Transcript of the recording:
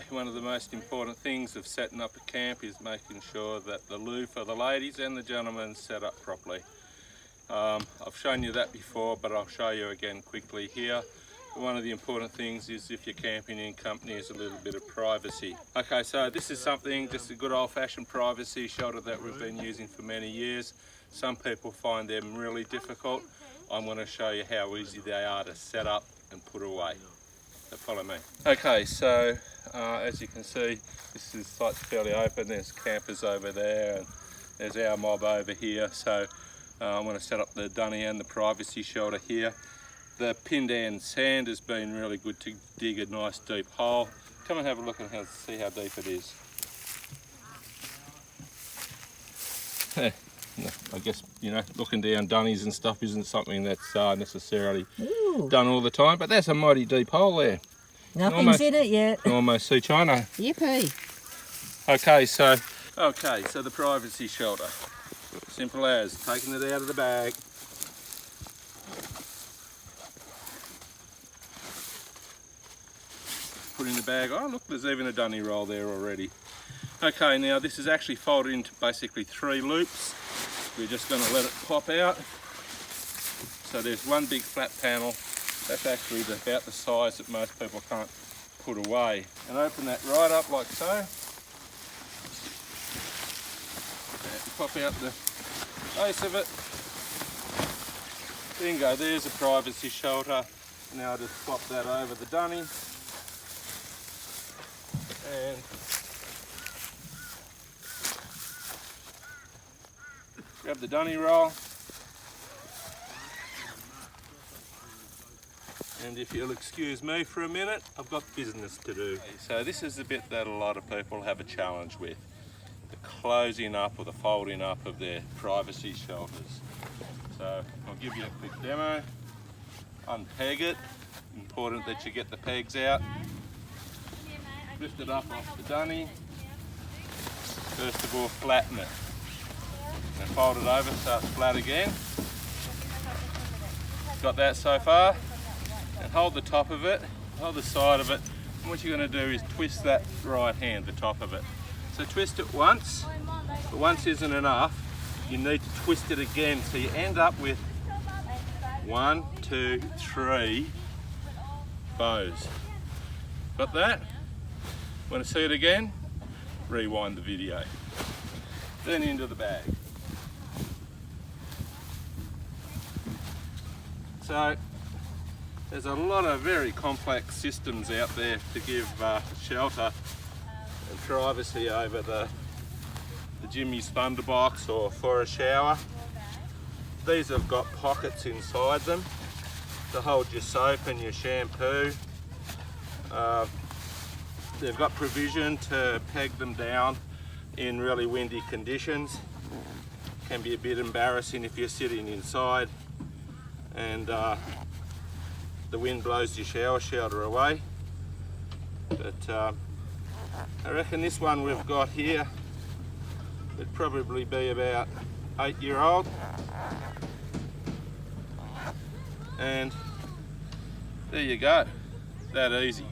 one of the most important things of setting up a camp is making sure that the loo for the ladies and the gentlemen is set up properly. I've shown you that before, but I'll show you again quickly here. One of the important things is, if you're camping in company, is a little bit of privacy. Okay, so this is something, just a good old-fashioned privacy shelter that we've been using for many years. Some people find them really difficult. I'm going to show you how easy they are to set up and put away. So follow me. Okay, so as you can see, this site's fairly open. There's campers over there, and there's our mob over here. So I'm going to set up the dunny and the privacy shelter here. The Pindan sand has been really good to dig a nice deep hole. Come and have a look and see how deep it is. I guess, you know, looking down dunnies and stuff isn't something that's necessarily done all the time, but that's a mighty deep hole there. Nothing's in it yet. You almost see China. Yippee. Okay, so the privacy shelter. Simple as taking it out of the bag. Put in the bag. Oh look, there's even a dunny roll there already. Okay, now this is actually folded into basically 3 loops. We're just going to let it pop out. So there's one big flat panel. That's actually about the size that most people can't put away. And open that right up like so. And pop out the base of it. Bingo, there's a privacy shelter. Now I just swap that over the dunny. And grab the dunny roll. And if you'll excuse me for a minute, I've got business to do. So this is the bit that a lot of people have a challenge with. The closing up or the folding up of their privacy shelters. So I'll give you a quick demo. Unpeg it. Important that you get the pegs out. Lift it up off the dunny. First of all, flatten it. And fold it over so it's flat again. Got that so far? And hold the top of it, hold the side of it. And what you're going to do is twist that right hand, the top of it. So twist it once, but once isn't enough. You need to twist it again so you end up with 1, 2, 3 bows. Got that? Want to see it again? Rewind the video. Then into the bag. So there's a lot of very complex systems out there to give shelter and privacy over the Jimmy's Thunderbox or for a shower. These have got pockets inside them to hold your soap and your shampoo. They've got provision to peg them down in really windy conditions. Can be a bit embarrassing if you're sitting inside and the wind blows your shower shelter away. But I reckon this one we've got here would probably be about 8-year-old. And there you go, that easy.